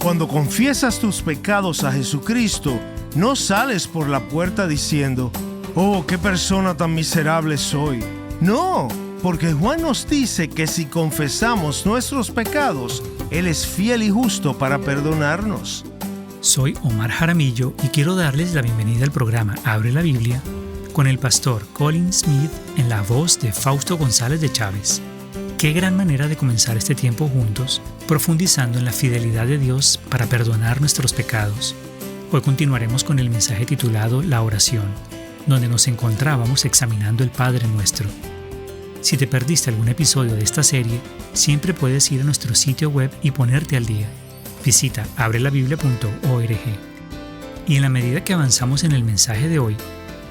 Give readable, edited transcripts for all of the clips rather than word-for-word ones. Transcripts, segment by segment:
Cuando confiesas tus pecados a Jesucristo, no sales por la puerta diciendo, «Oh, qué persona tan miserable soy». No, porque Juan nos dice que si confesamos nuestros pecados, Él es fiel y justo para perdonarnos. Soy Omar Jaramillo y quiero darles la bienvenida al programa Abre la Biblia con el pastor Colin Smith en la voz de Fausto González de Chávez. Qué gran manera de comenzar este tiempo juntos, profundizando en la fidelidad de Dios para perdonar nuestros pecados. Hoy continuaremos con el mensaje titulado La oración, donde nos encontrábamos examinando el Padre Nuestro. Si te perdiste algún episodio de esta serie, siempre puedes ir a nuestro sitio web y ponerte al día. Visita abrelabiblia.org. Y en la medida que avanzamos en el mensaje de hoy,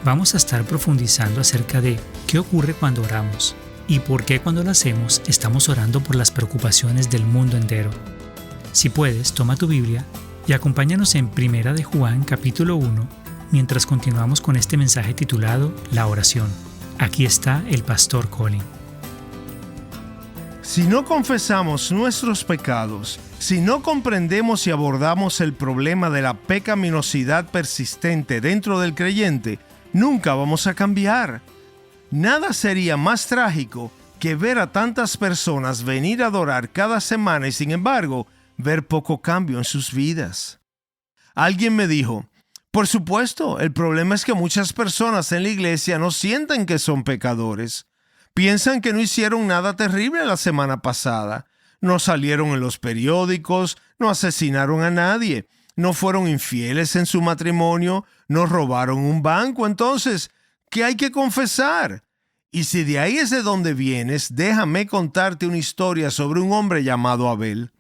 vamos a estar profundizando acerca de qué ocurre cuando oramos y por qué cuando lo hacemos estamos orando por las preocupaciones del mundo entero. Si puedes, toma tu Biblia y acompáñanos en 1 de Juan capítulo 1 mientras continuamos con este mensaje titulado La oración. Aquí está el pastor Colin. Si no confesamos nuestros pecados, si no comprendemos y abordamos el problema de la pecaminosidad persistente dentro del creyente, nunca vamos a cambiar. Nada sería más trágico que ver a tantas personas venir a adorar cada semana y, sin embargo, ver poco cambio en sus vidas. Alguien me dijo, por supuesto, el problema es que muchas personas en la iglesia no sienten que son pecadores. Piensan que no hicieron nada terrible la semana pasada. No salieron en los periódicos, no asesinaron a nadie, no fueron infieles en su matrimonio, no robaron un banco. Entonces, ¿qué hay que confesar? Y si de ahí es de donde vienes, déjame contarte una historia sobre un hombre llamado Abel.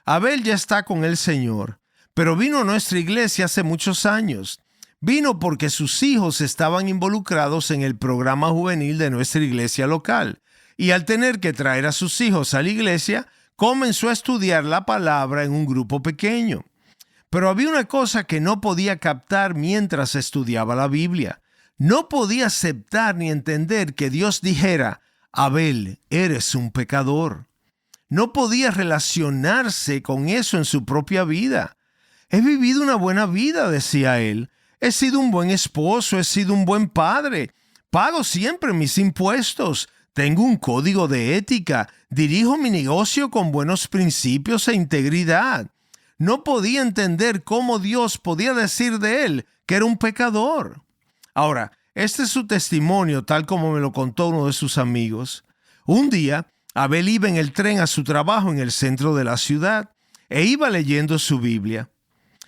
Abel ya está con el Señor, pero vino a nuestra iglesia hace muchos años. Vino porque sus hijos estaban involucrados en el programa juvenil de nuestra iglesia local. Y al tener que traer a sus hijos a la iglesia, comenzó a estudiar la palabra en un grupo pequeño. Pero había una cosa que no podía captar mientras estudiaba la Biblia. No podía aceptar ni entender que Dios dijera, Abel, eres un pecador. No podía relacionarse con eso en su propia vida. He vivido una buena vida, decía él. He sido un buen esposo, he sido un buen padre. Pago siempre mis impuestos. Tengo un código de ética. Dirijo mi negocio con buenos principios e integridad. No podía entender cómo Dios podía decir de él que era un pecador. Ahora, este es su testimonio tal como me lo contó uno de sus amigos. Un día, Abel iba en el tren a su trabajo en el centro de la ciudad e iba leyendo su Biblia.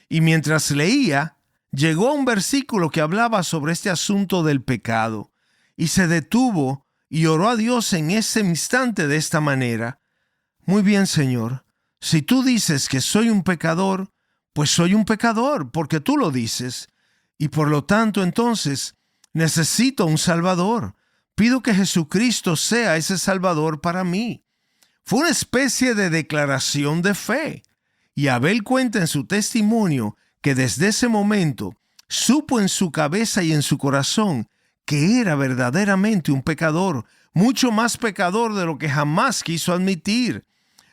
Y mientras leía, llegó a un versículo que hablaba sobre este asunto del pecado y se detuvo y oró a Dios en ese instante de esta manera. Muy bien, Señor, si tú dices que soy un pecador, pues soy un pecador porque tú lo dices. Y por lo tanto, entonces, necesito un Salvador. Pido que Jesucristo sea ese Salvador para mí. Fue una especie de declaración de fe. Y Abel cuenta en su testimonio que desde ese momento supo en su cabeza y en su corazón que era verdaderamente un pecador, mucho más pecador de lo que jamás quiso admitir.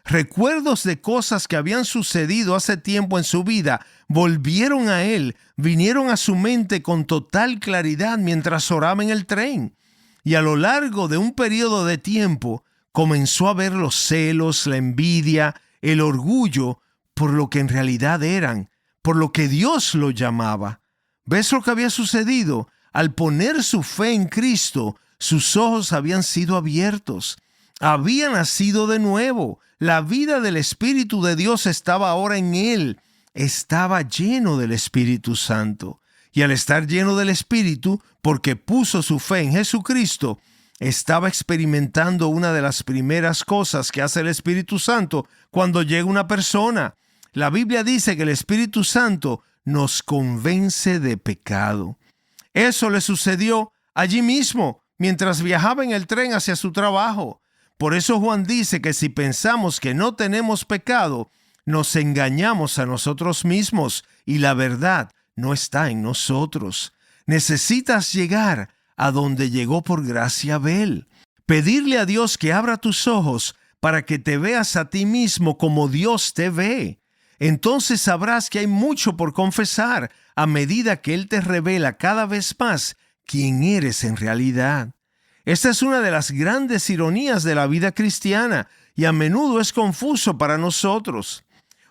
Recuerdos de cosas que habían sucedido hace tiempo en su vida volvieron a él, vinieron a su mente con total claridad mientras oraba en el tren. Y a lo largo de un periodo de tiempo comenzó a ver los celos, la envidia, el orgullo por lo que en realidad eran, por lo que Dios lo llamaba. ¿Ves lo que había sucedido? Al poner su fe en Cristo, sus ojos habían sido abiertos. Había nacido de nuevo. La vida del Espíritu de Dios estaba ahora en él. Estaba lleno del Espíritu Santo. Y al estar lleno del Espíritu, porque puso su fe en Jesucristo, estaba experimentando una de las primeras cosas que hace el Espíritu Santo cuando llega una persona. La Biblia dice que el Espíritu Santo nos convence de pecado. Eso le sucedió allí mismo, mientras viajaba en el tren hacia su trabajo. Por eso Juan dice que si pensamos que no tenemos pecado, nos engañamos a nosotros mismos y la verdad no está en nosotros. Necesitas llegar a donde llegó por gracia Abel. Pedirle a Dios que abra tus ojos para que te veas a ti mismo como Dios te ve. entonces sabrás que hay mucho por confesar a medida que Él te revela cada vez más quién eres en realidad. Esta es una de las grandes ironías de la vida cristiana y a menudo es confuso para nosotros.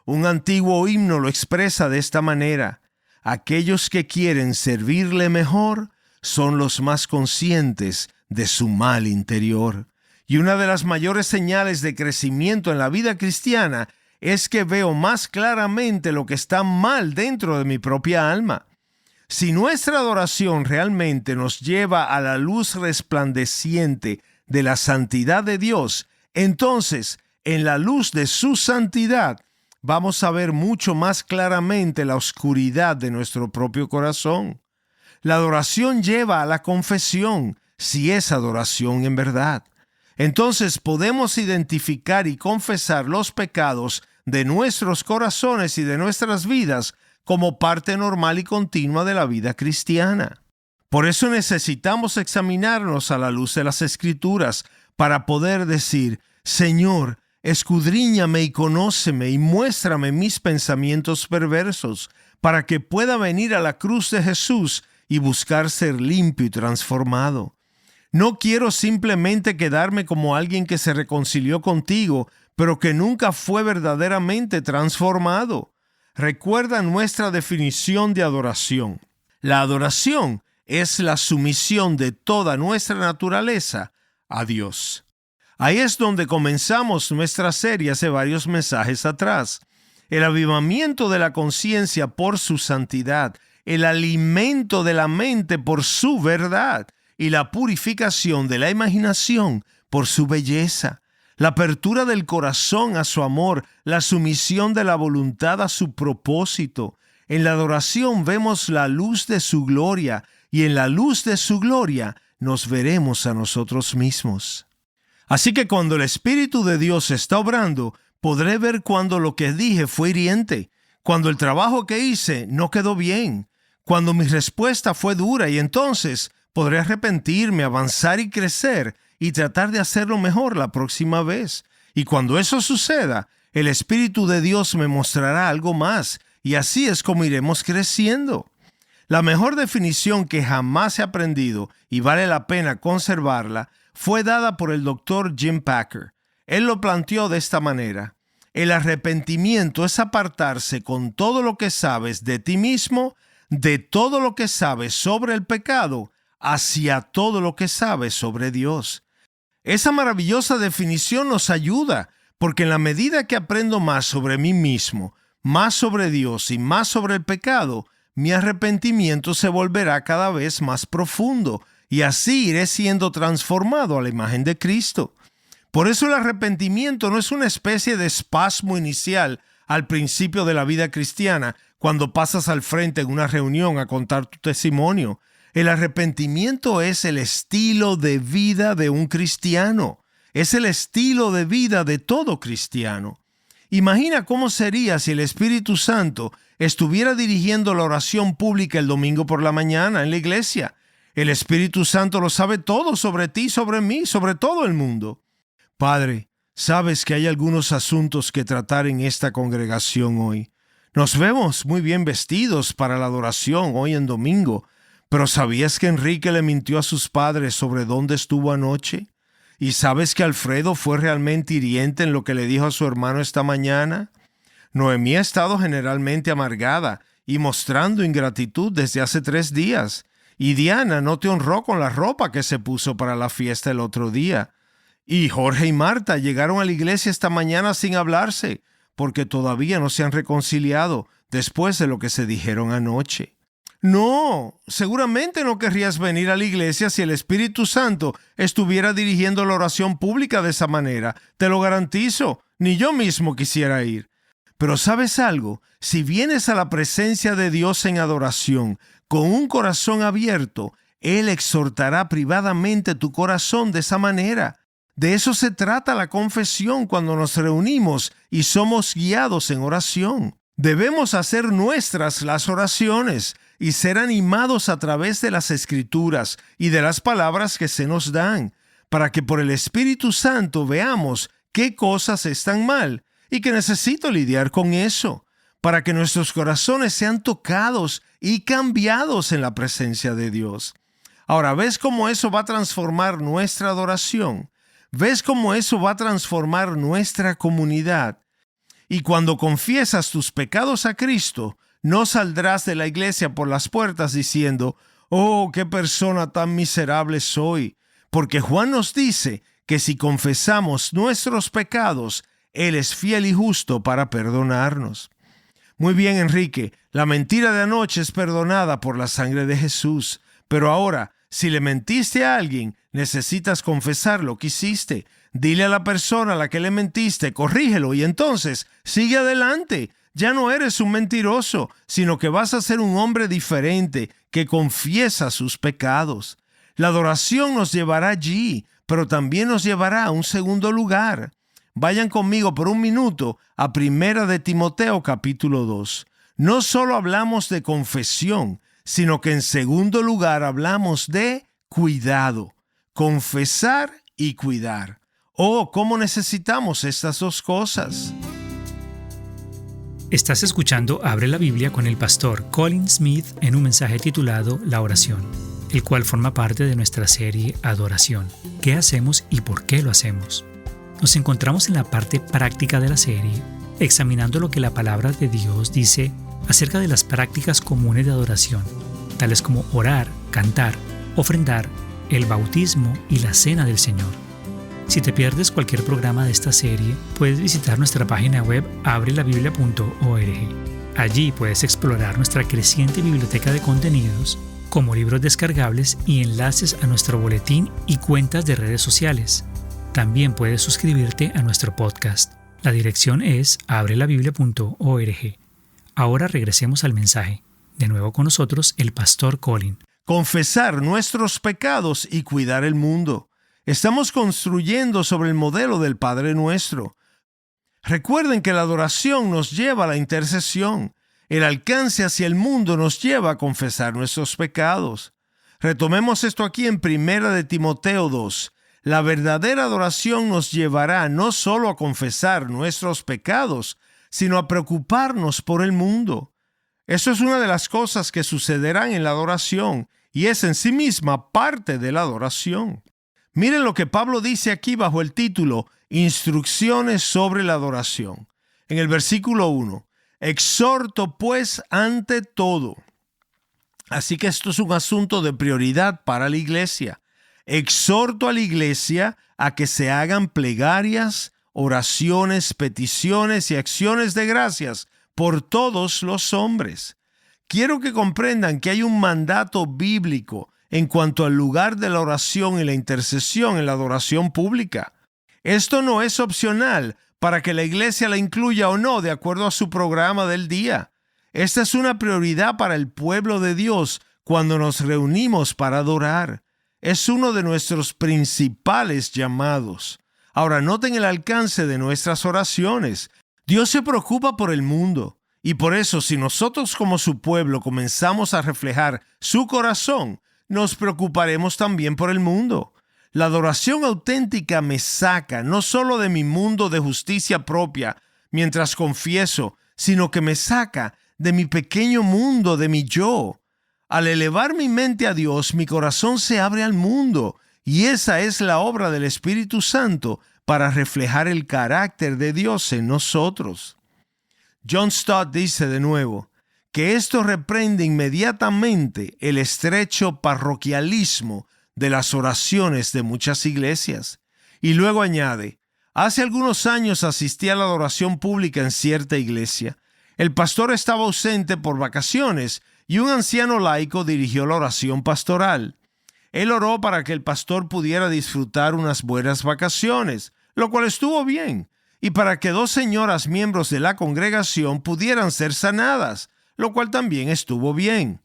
Un antiguo himno lo expresa de esta manera: aquellos que quieren servirle mejor son los más conscientes de su mal interior. Y una de las mayores señales de crecimiento en la vida cristiana es que veo más claramente lo que está mal dentro de mi propia alma. Si nuestra adoración realmente nos lleva a la luz resplandeciente de la santidad de Dios, entonces, en la luz de su santidad, vamos a ver mucho más claramente la oscuridad de nuestro propio corazón. La adoración lleva a la confesión, si es adoración en verdad. Entonces podemos identificar y confesar los pecados de nuestros corazones y de nuestras vidas como parte normal y continua de la vida cristiana. Por eso necesitamos examinarnos a la luz de las Escrituras para poder decir: Señor, escudriñame y conóceme y muéstrame mis pensamientos perversos, para que pueda venir a la cruz de Jesús y buscar ser limpio y transformado. No quiero simplemente quedarme como alguien que se reconcilió contigo, pero que nunca fue verdaderamente transformado. Recuerda nuestra definición de adoración. La adoración es la sumisión de toda nuestra naturaleza a Dios. Ahí es donde comenzamos nuestra serie hace varios mensajes atrás. El avivamiento de la conciencia por su santidad, el alimento de la mente por su verdad y la purificación de la imaginación por su belleza. La apertura del corazón a su amor, la sumisión de la voluntad a su propósito. En la adoración vemos la luz de su gloria y en la luz de su gloria nos veremos a nosotros mismos. Así que cuando el Espíritu de Dios está obrando, podré ver cuando lo que dije fue hiriente, cuando el trabajo que hice no quedó bien, cuando mi respuesta fue dura, y entonces podré arrepentirme, avanzar y crecer y tratar de hacerlo mejor la próxima vez. Y cuando eso suceda, el Espíritu de Dios me mostrará algo más, y así es como iremos creciendo. La mejor definición que jamás he aprendido, y vale la pena conservarla, fue dada por el Dr. Jim Packer. Él lo planteó de esta manera: el arrepentimiento es apartarse con todo lo que sabes de ti mismo, de todo lo que sabes sobre el pecado, hacia todo lo que sabes sobre Dios. Esa maravillosa definición nos ayuda, porque en la medida que aprendo más sobre mí mismo, más sobre Dios y más sobre el pecado, mi arrepentimiento se volverá cada vez más profundo, y así iré siendo transformado a la imagen de Cristo. Por eso el arrepentimiento no es una especie de espasmo inicial al principio de la vida cristiana, cuando pasas al frente en una reunión a contar tu testimonio. El arrepentimiento es el estilo de vida de un cristiano. Es el estilo de vida de todo cristiano. Imagina cómo sería si el Espíritu Santo estuviera dirigiendo la oración pública el domingo por la mañana en la iglesia. El Espíritu Santo lo sabe todo sobre ti, sobre mí, sobre todo el mundo. Padre, sabes que hay algunos asuntos que tratar en esta congregación hoy. Nos vemos muy bien vestidos para la adoración hoy en domingo, pero ¿sabías que Enrique le mintió a sus padres sobre dónde estuvo anoche? ¿Y sabes que Alfredo fue realmente hiriente en lo que le dijo a su hermano esta mañana? Noemí ha estado generalmente amargada y mostrando ingratitud desde hace 3 días. Y Diana no te honró con la ropa que se puso para la fiesta el otro día. Y Jorge y Marta llegaron a la iglesia esta mañana sin hablarse, porque todavía no se han reconciliado después de lo que se dijeron anoche. No, seguramente no querrías venir a la iglesia si el Espíritu Santo estuviera dirigiendo la oración pública de esa manera. Te lo garantizo, ni yo mismo quisiera ir. Pero ¿sabes algo? Si vienes a la presencia de Dios en adoración, con un corazón abierto, Él exhortará privadamente tu corazón de esa manera. De eso se trata la confesión cuando nos reunimos y somos guiados en oración. Debemos hacer nuestras las oraciones y ser animados a través de las Escrituras y de las palabras que se nos dan, para que por el Espíritu Santo veamos qué cosas están mal y que necesito lidiar con eso. para que nuestros corazones sean tocados y cambiados en la presencia de Dios. Ahora, ¿ves cómo eso va a transformar nuestra adoración? ¿Ves cómo eso va a transformar nuestra comunidad? Y cuando confiesas tus pecados a Cristo, no saldrás de la iglesia por las puertas diciendo, «Oh, qué persona tan miserable soy», porque Juan nos dice que si confesamos nuestros pecados, Él es fiel y justo para perdonarnos. Muy bien, Enrique, la mentira de anoche es perdonada por la sangre de Jesús, pero ahora, si le mentiste a alguien, necesitas confesar lo que hiciste. Dile a la persona a la que le mentiste, corrígelo y entonces sigue adelante. Ya no eres un mentiroso, sino que vas a ser un hombre diferente que confiesa sus pecados. La adoración nos llevará allí, pero también nos llevará a un segundo lugar. Vayan conmigo por un minuto a 1 de Timoteo capítulo 2. No solo hablamos de confesión, sino que en segundo lugar hablamos de cuidado. Confesar y cuidar. Oh, ¿cómo necesitamos estas dos cosas? Estás escuchando Abre la Biblia con el pastor Colin Smith en un mensaje titulado La Oración, el cual forma parte de nuestra serie Adoración. ¿Qué hacemos y por qué lo hacemos? Nos encontramos en la parte práctica de la serie, examinando lo que la palabra de Dios dice acerca de las prácticas comunes de adoración, tales como orar, cantar, ofrendar, el bautismo y la cena del Señor. Si te pierdes cualquier programa de esta serie, puedes visitar nuestra página web abrelabiblia.org. Allí puedes explorar nuestra creciente biblioteca de contenidos, como libros descargables y enlaces a nuestro boletín y cuentas de redes sociales. También puedes suscribirte a nuestro podcast. La dirección es abrelabiblia.org. Ahora regresemos al mensaje. De nuevo con nosotros el pastor Colin. Confesar nuestros pecados y cuidar el mundo. Estamos construyendo sobre el modelo del Padre Nuestro. Recuerden que la adoración nos lleva a la intercesión. El alcance hacia el mundo nos lleva a confesar nuestros pecados. Retomemos esto aquí en 1 de Timoteo 2. La verdadera adoración nos llevará no solo a confesar nuestros pecados, sino a preocuparnos por el mundo. Eso es una de las cosas que sucederán en la adoración y es en sí misma parte de la adoración. Miren lo que Pablo dice aquí bajo el título Instrucciones sobre la adoración. En el versículo 1, exhorto pues ante todo. Así que esto es un asunto de prioridad para la iglesia. Exhorto a la iglesia a que se hagan plegarias, oraciones, peticiones y acciones de gracias por todos los hombres. Quiero que comprendan que hay un mandato bíblico en cuanto al lugar de la oración y la intercesión en la adoración pública. Esto no es opcional para que la iglesia la incluya o no de acuerdo a su programa del día. Esta es una prioridad para el pueblo de Dios cuando nos reunimos para adorar. Es uno de nuestros principales llamados. Ahora, noten el alcance de nuestras oraciones. Dios se preocupa por el mundo. Y por eso, si nosotros como su pueblo comenzamos a reflejar su corazón, nos preocuparemos también por el mundo. La adoración auténtica me saca no solo de mi mundo de justicia propia mientras confieso, sino que me saca de mi pequeño mundo, de mi yo. Al elevar mi mente a Dios, mi corazón se abre al mundo, y esa es la obra del Espíritu Santo para reflejar el carácter de Dios en nosotros. John Stott dice de nuevo que esto reprende inmediatamente el estrecho parroquialismo de las oraciones de muchas iglesias. Y luego añade, hace algunos años asistí a la adoración pública en cierta iglesia. El pastor estaba ausente por vacaciones y un anciano laico dirigió la oración pastoral. Él oró para que el pastor pudiera disfrutar unas buenas vacaciones, lo cual estuvo bien, y para que 2 señoras miembros de la congregación pudieran ser sanadas, lo cual también estuvo bien.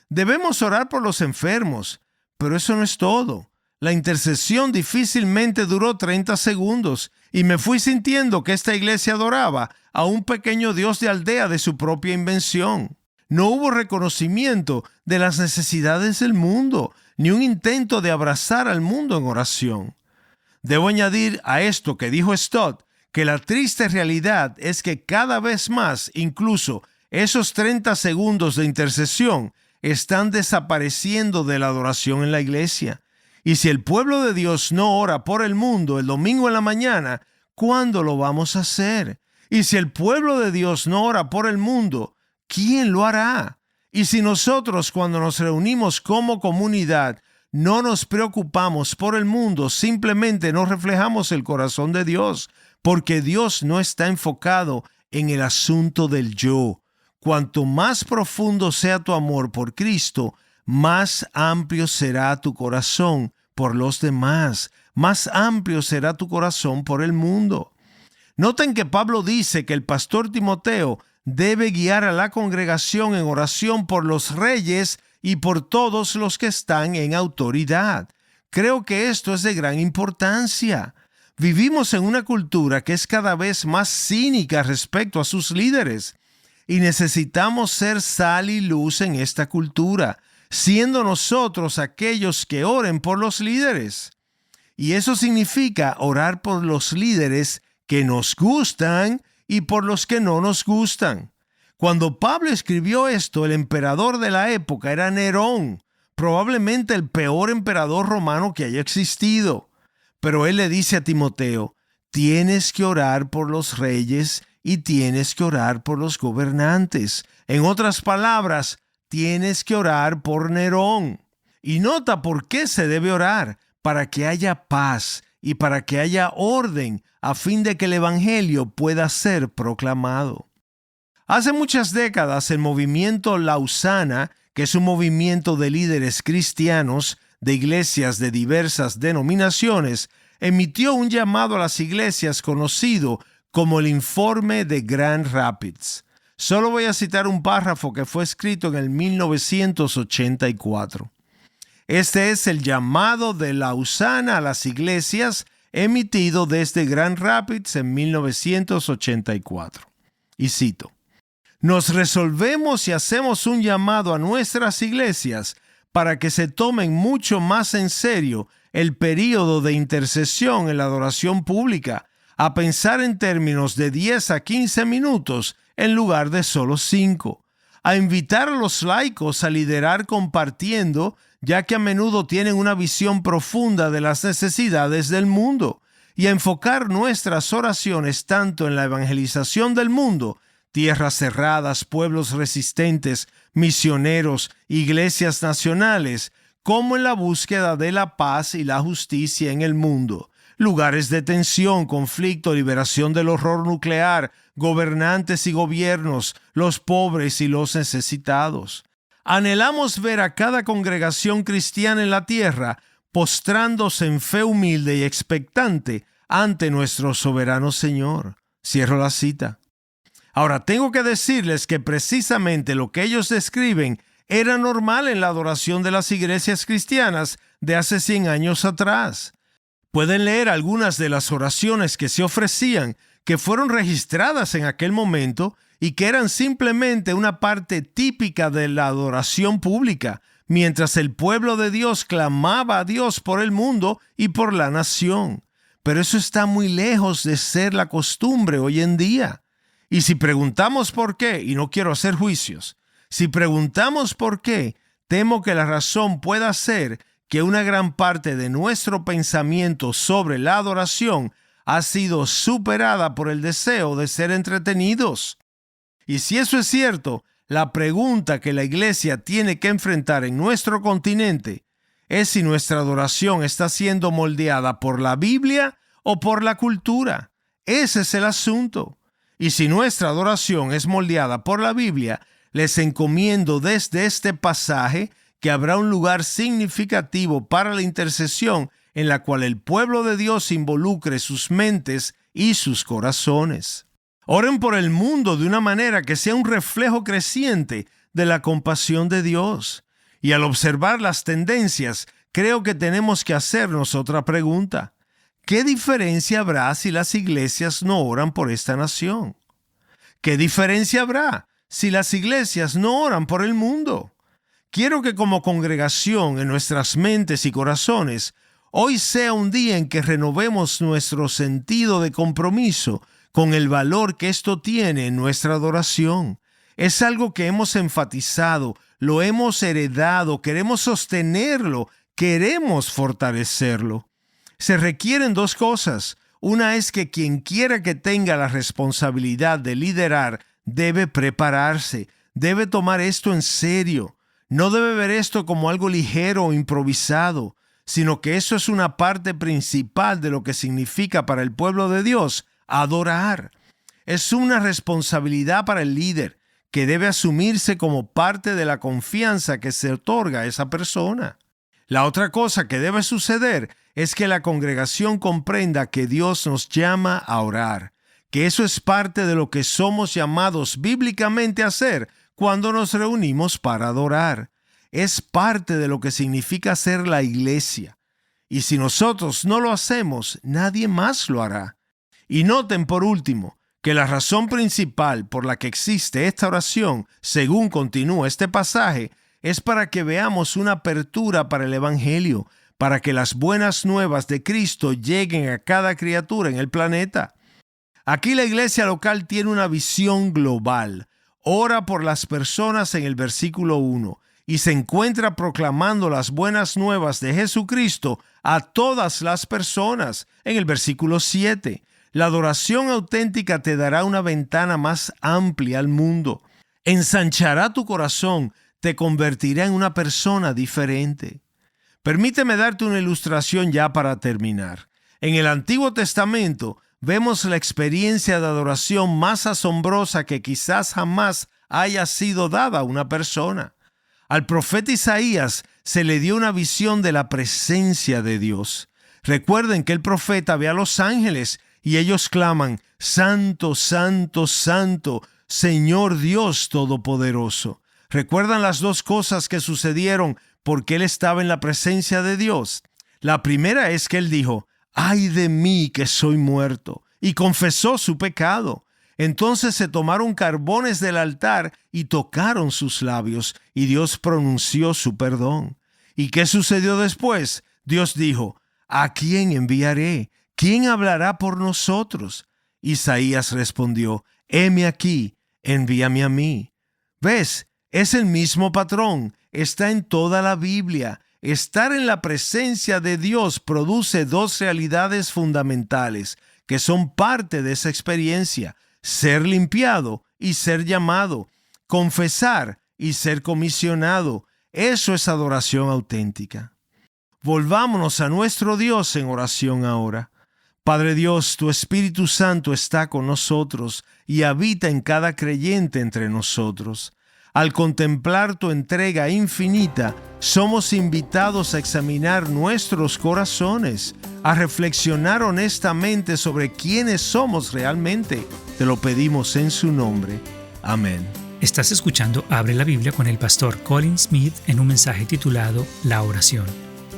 Debemos orar por los enfermos, pero eso no es todo. La intercesión difícilmente duró 30 segundos y me fui sintiendo que esta iglesia adoraba a un pequeño Dios de aldea de su propia invención. No hubo reconocimiento de las necesidades del mundo, ni un intento de abrazar al mundo en oración. Debo añadir a esto que dijo Stott, que la triste realidad es que cada vez más, incluso esos 30 segundos de intercesión, están desapareciendo de la adoración en la iglesia. Y si el pueblo de Dios no ora por el mundo el domingo en la mañana, ¿cuándo lo vamos a hacer? Y si el pueblo de Dios no ora por el mundo, ¿quién lo hará? Y si nosotros, cuando nos reunimos como comunidad, no nos preocupamos por el mundo, simplemente no reflejamos el corazón de Dios, porque Dios no está enfocado en el asunto del yo. Cuanto más profundo sea tu amor por Cristo, más amplio será tu corazón por los demás, más amplio será tu corazón por el mundo. Noten que Pablo dice que el pastor Timoteo debe guiar a la congregación en oración por los reyes y por todos los que están en autoridad. Creo que esto es de gran importancia. Vivimos en una cultura que es cada vez más cínica respecto a sus líderes y necesitamos ser sal y luz en esta cultura, siendo nosotros aquellos que oren por los líderes. Y eso significa orar por los líderes que nos gustan y por los que no nos gustan. Cuando Pablo escribió esto, el emperador de la época era Nerón, probablemente el peor emperador romano que haya existido. Pero él le dice a Timoteo, tienes que orar por los reyes y tienes que orar por los gobernantes. En otras palabras, tienes que orar por Nerón. Y nota por qué se debe orar: para que haya paz y para que haya orden, a fin de que el evangelio pueda ser proclamado. Hace muchas décadas el movimiento Lausana, que es un movimiento de líderes cristianos de iglesias de diversas denominaciones, emitió un llamado a las iglesias conocido como el Informe de Grand Rapids. Solo voy a citar un párrafo que fue escrito en el 1984. Este es el llamado de Lausana a las iglesias emitido desde Grand Rapids en 1984. Y cito: nos resolvemos y hacemos un llamado a nuestras iglesias para que se tomen mucho más en serio el período de intercesión en la adoración pública, a pensar en términos de 10 a 15 minutos en lugar de solo 5, a invitar a los laicos a liderar compartiendo, ya que a menudo tienen una visión profunda de las necesidades del mundo, y a enfocar nuestras oraciones tanto en la evangelización del mundo, tierras cerradas, pueblos resistentes, misioneros, iglesias nacionales, como en la búsqueda de la paz y la justicia en el mundo, lugares de tensión, conflicto, liberación del horror nuclear, gobernantes y gobiernos, los pobres y los necesitados. Anhelamos ver a cada congregación cristiana en la tierra postrándose en fe humilde y expectante ante nuestro soberano Señor. Cierro la cita. Ahora, tengo que decirles que precisamente lo que ellos describen era normal en la adoración de las iglesias cristianas de hace 100 años atrás. Pueden leer algunas de las oraciones que se ofrecían, que fueron registradas en aquel momento y que eran simplemente una parte típica de la adoración pública, mientras el pueblo de Dios clamaba a Dios por el mundo y por la nación. Pero eso está muy lejos de ser la costumbre hoy en día. Y si preguntamos por qué, y no quiero hacer juicios, si preguntamos por qué, temo que la razón pueda ser que una gran parte de nuestro pensamiento sobre la adoración ha sido superada por el deseo de ser entretenidos. Y si eso es cierto, la pregunta que la iglesia tiene que enfrentar en nuestro continente es si nuestra adoración está siendo moldeada por la Biblia o por la cultura. Ese es el asunto. Y si nuestra adoración es moldeada por la Biblia, les encomiendo desde este pasaje que habrá un lugar significativo para la intercesión en la cual el pueblo de Dios involucre sus mentes y sus corazones. Oren por el mundo de una manera que sea un reflejo creciente de la compasión de Dios. Y al observar las tendencias, creo que tenemos que hacernos otra pregunta. ¿Qué diferencia habrá si las iglesias no oran por esta nación? ¿Qué diferencia habrá si las iglesias no oran por el mundo? Quiero que como congregación en nuestras mentes y corazones, hoy sea un día en que renovemos nuestro sentido de compromiso con el valor que esto tiene en nuestra adoración. Es algo que hemos enfatizado, lo hemos heredado, queremos sostenerlo, queremos fortalecerlo. Se requieren dos cosas. Una es que quien quiera que tenga la responsabilidad de liderar debe prepararse, debe tomar esto en serio. No debe ver esto como algo ligero o improvisado, sino que eso es una parte principal de lo que significa para el pueblo de Dios adorar. Es una responsabilidad para el líder que debe asumirse como parte de la confianza que se otorga a esa persona. La otra cosa que debe suceder es que la congregación comprenda que Dios nos llama a orar, que eso es parte de lo que somos llamados bíblicamente a hacer cuando nos reunimos para adorar. Es parte de lo que significa ser la iglesia. Y si nosotros no lo hacemos, nadie más lo hará. Y noten por último que la razón principal por la que existe esta oración, según continúa este pasaje, es para que veamos una apertura para el Evangelio, para que las buenas nuevas de Cristo lleguen a cada criatura en el planeta. Aquí la iglesia local tiene una visión global. Ora por las personas en el versículo 1 y se encuentra proclamando las buenas nuevas de Jesucristo a todas las personas en el versículo 7. La adoración auténtica te dará una ventana más amplia al mundo. Ensanchará tu corazón, te convertirá en una persona diferente. Permíteme darte una ilustración ya para terminar. En el Antiguo Testamento vemos la experiencia de adoración más asombrosa que quizás jamás haya sido dada a una persona. Al profeta Isaías se le dio una visión de la presencia de Dios. Recuerden que el profeta ve a los ángeles y ellos claman, Santo, Santo, Santo, Señor Dios Todopoderoso. ¿Recuerdan las dos cosas que sucedieron porque él estaba en la presencia de Dios? La primera es que él dijo, ¡ay de mí que soy muerto! Y confesó su pecado. Entonces se tomaron carbones del altar y tocaron sus labios, y Dios pronunció su perdón. ¿Y qué sucedió después? Dios dijo, ¿a quién enviaré? ¿Quién hablará por nosotros? Isaías respondió, heme aquí, envíame a mí. ¿Ves? Es el mismo patrón, está en toda la Biblia. Estar en la presencia de Dios produce dos realidades fundamentales que son parte de esa experiencia: ser limpiado y ser llamado, confesar y ser comisionado. Eso es adoración auténtica. Volvámonos a nuestro Dios en oración ahora. Padre Dios, tu Espíritu Santo está con nosotros y habita en cada creyente entre nosotros. Al contemplar tu entrega infinita, somos invitados a examinar nuestros corazones, a reflexionar honestamente sobre quiénes somos realmente. Te lo pedimos en su nombre. Amén. Estás escuchando Abre la Biblia con el pastor Colin Smith en un mensaje titulado La Oración,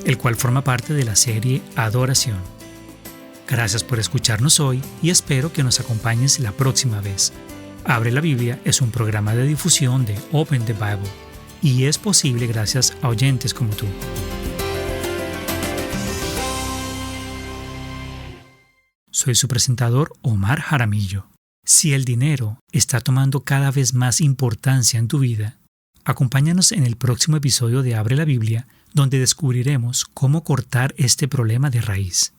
el cual forma parte de la serie Adoración. Gracias por escucharnos hoy y espero que nos acompañes la próxima vez. Abre la Biblia es un programa de difusión de Open the Bible y es posible gracias a oyentes como tú. Soy su presentador Omar Jaramillo. Si el dinero está tomando cada vez más importancia en tu vida, acompáñanos en el próximo episodio de Abre la Biblia, donde descubriremos cómo cortar este problema de raíz.